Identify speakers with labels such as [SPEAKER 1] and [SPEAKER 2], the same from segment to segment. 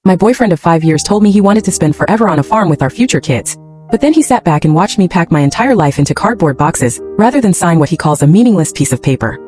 [SPEAKER 1] My boyfriend of 5 years told me he wanted to spend forever on a farm with our future kids. But then he sat back and watched me pack my entire life into cardboard boxes, rather than sign what he calls a meaningless piece of paper.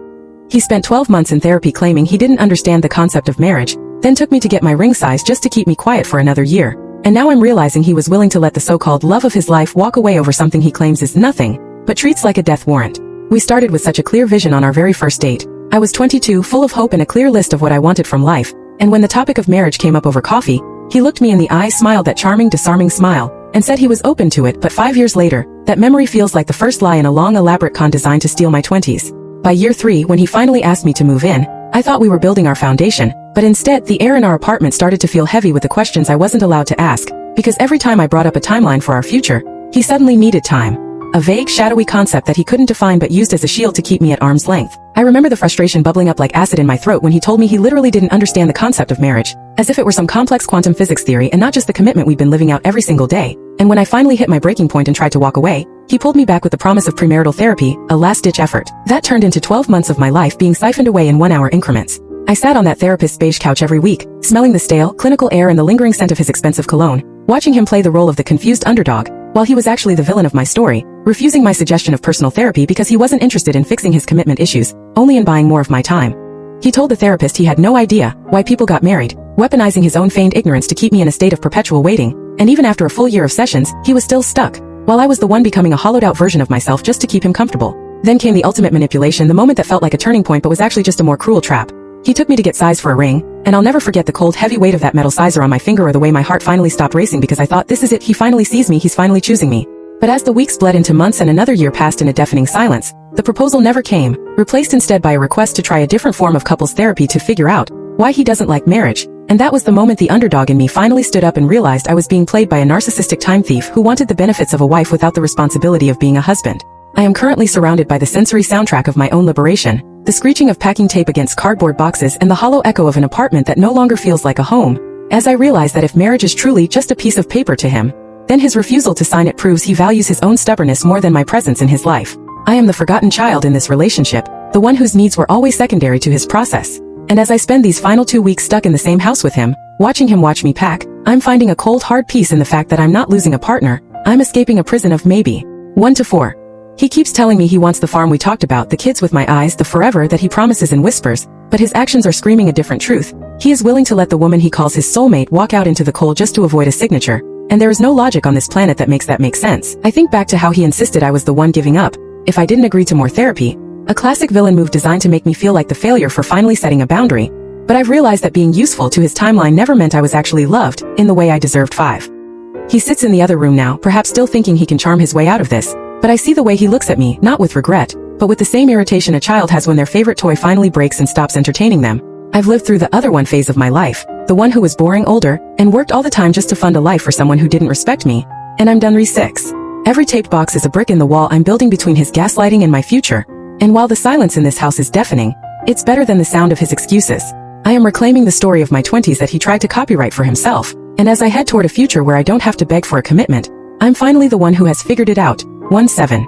[SPEAKER 1] He spent 12 months in therapy claiming he didn't understand the concept of marriage, then took me to get my ring size just to keep me quiet for another year. And now I'm realizing he was willing to let the so-called love of his life walk away over something he claims is nothing, but treats like a death warrant. We started with such a clear vision on our very first date. I was 22, full of hope and a clear list of what I wanted from life, and when the topic of marriage came up over coffee, he looked me in the eye, smiled that charming, disarming smile, and said he was open to it. But 5 years later, that memory feels like the first lie in a long, elaborate con designed to steal my 20s. By year 3, when he finally asked me to move in, I thought we were building our foundation, but instead the air in our apartment started to feel heavy with the questions I wasn't allowed to ask, because every time I brought up a timeline for our future, he suddenly needed time. A vague, shadowy concept that he couldn't define but used as a shield to keep me at arm's length. I remember the frustration bubbling up like acid in my throat when he told me he literally didn't understand the concept of marriage, as if it were some complex quantum physics theory and not just the commitment we'd been living out every single day. And when I finally hit my breaking point and tried to walk away, he pulled me back with the promise of premarital therapy, a last-ditch effort. That turned into 12 months of my life being siphoned away in 1-hour increments. I sat on that therapist's beige couch every week, smelling the stale, clinical air and the lingering scent of his expensive cologne, watching him play the role of the confused underdog, while he was actually the villain of my story, refusing my suggestion of personal therapy because he wasn't interested in fixing his commitment issues, only in buying more of my time. He told the therapist he had no idea why people got married, weaponizing his own feigned ignorance to keep me in a state of perpetual waiting, and even after a full year of sessions, he was still stuck, while I was the one becoming a hollowed-out version of myself just to keep him comfortable. Then came the ultimate manipulation, the moment that felt like a turning point but was actually just a more cruel trap. He took me to get size for a ring, and I'll never forget the cold, heavy weight of that metal sizer on my finger or the way my heart finally stopped racing because I thought, this is it, he finally sees me, he's finally choosing me. But as the weeks bled into months and another year passed in a deafening silence, the proposal never came, replaced instead by a request to try a different form of couples therapy to figure out why he doesn't like marriage. And that was the moment the underdog in me finally stood up and realized I was being played by a narcissistic time thief who wanted the benefits of a wife without the responsibility of being a husband. I am currently surrounded by the sensory soundtrack of my own liberation, the screeching of packing tape against cardboard boxes and the hollow echo of an apartment that no longer feels like a home, as I realize that if marriage is truly just a piece of paper to him, then his refusal to sign it proves he values his own stubbornness more than my presence in his life. I am the forgotten child in this relationship, the one whose needs were always secondary to his process. And as I spend these final 2 weeks stuck in the same house with him, watching him watch me pack, I'm finding a cold, hard peace in the fact that I'm not losing a partner, I'm escaping a prison of maybe 1 to 4. He keeps telling me he wants the farm we talked about, the kids with my eyes, the forever that he promises in whispers, but his actions are screaming a different truth. He is willing to let the woman he calls his soulmate walk out into the cold just to avoid a signature. And there is no logic on this planet that makes sense. I think back to how he insisted I was the one giving up if I didn't agree to more therapy, a classic villain move designed to make me feel like the failure for finally setting a boundary. But I've realized that being useful to his timeline never meant I was actually loved in the way I deserved. 5. He sits in the other room now, perhaps still thinking he can charm his way out of this, but I see the way he looks at me, not with regret, but with the same irritation a child has when their favorite toy finally breaks and stops entertaining them. I've lived through the other one phase of my life, the one who was boring, older, and worked all the time just to fund a life for someone who didn't respect me, and I'm done. 6. Every taped box is a brick in the wall I'm building between his gaslighting and my future, and while the silence in this house is deafening, it's better than the sound of his excuses. I am reclaiming the story of my 20s that he tried to copyright for himself, and as I head toward a future where I don't have to beg for a commitment, I'm finally the one who has figured it out. 7.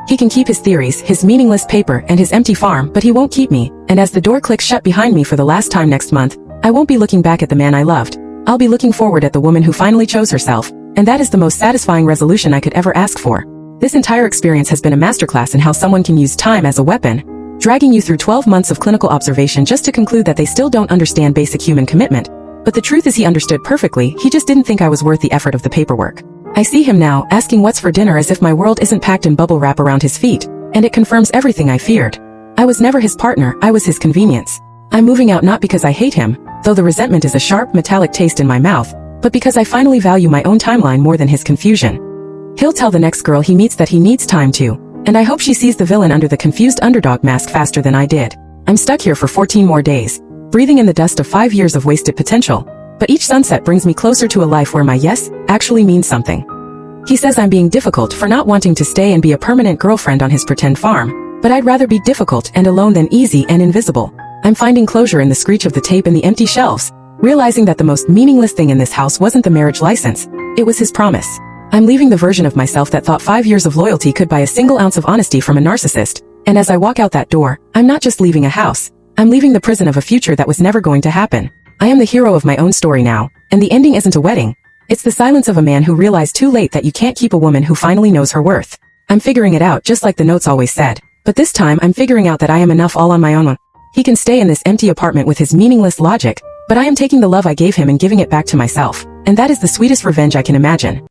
[SPEAKER 1] He can keep his theories, his meaningless paper, and his empty farm, but he won't keep me, and as the door clicks shut behind me for the last time next month, I won't be looking back at the man I loved. I'll be looking forward at the woman who finally chose herself, and that is the most satisfying resolution I could ever ask for. This entire experience has been a masterclass in how someone can use time as a weapon, dragging you through 12 months of clinical observation just to conclude that they still don't understand basic human commitment. But the truth is he understood perfectly, he just didn't think I was worth the effort of the paperwork. I see him now, asking what's for dinner as if my world isn't packed in bubble wrap around his feet, and it confirms everything I feared. I was never his partner, I was his convenience. I'm moving out not because I hate him, though the resentment is a sharp, metallic taste in my mouth, but because I finally value my own timeline more than his confusion. He'll tell the next girl he meets that he needs time too, and I hope she sees the villain under the confused underdog mask faster than I did. I'm stuck here for 14 more days, breathing in the dust of 5 years of wasted potential, but each sunset brings me closer to a life where my yes actually means something. He says I'm being difficult for not wanting to stay and be a permanent girlfriend on his pretend farm, but I'd rather be difficult and alone than easy and invisible. I'm finding closure in the screech of the tape and the empty shelves, realizing that the most meaningless thing in this house wasn't the marriage license, it was his promise. I'm leaving the version of myself that thought 5 years of loyalty could buy a single ounce of honesty from a narcissist, and as I walk out that door, I'm not just leaving a house, I'm leaving the prison of a future that was never going to happen. I am the hero of my own story now, And the ending isn't a wedding. It's the silence of a man who realized too late that you can't keep a woman who finally knows her worth. I'm figuring it out just like the notes always said. But this time I'm figuring out that I am enough all on my own. He can stay in this empty apartment with his meaningless logic, but I am taking the love I gave him and giving it back to myself. And that is the sweetest revenge I can imagine.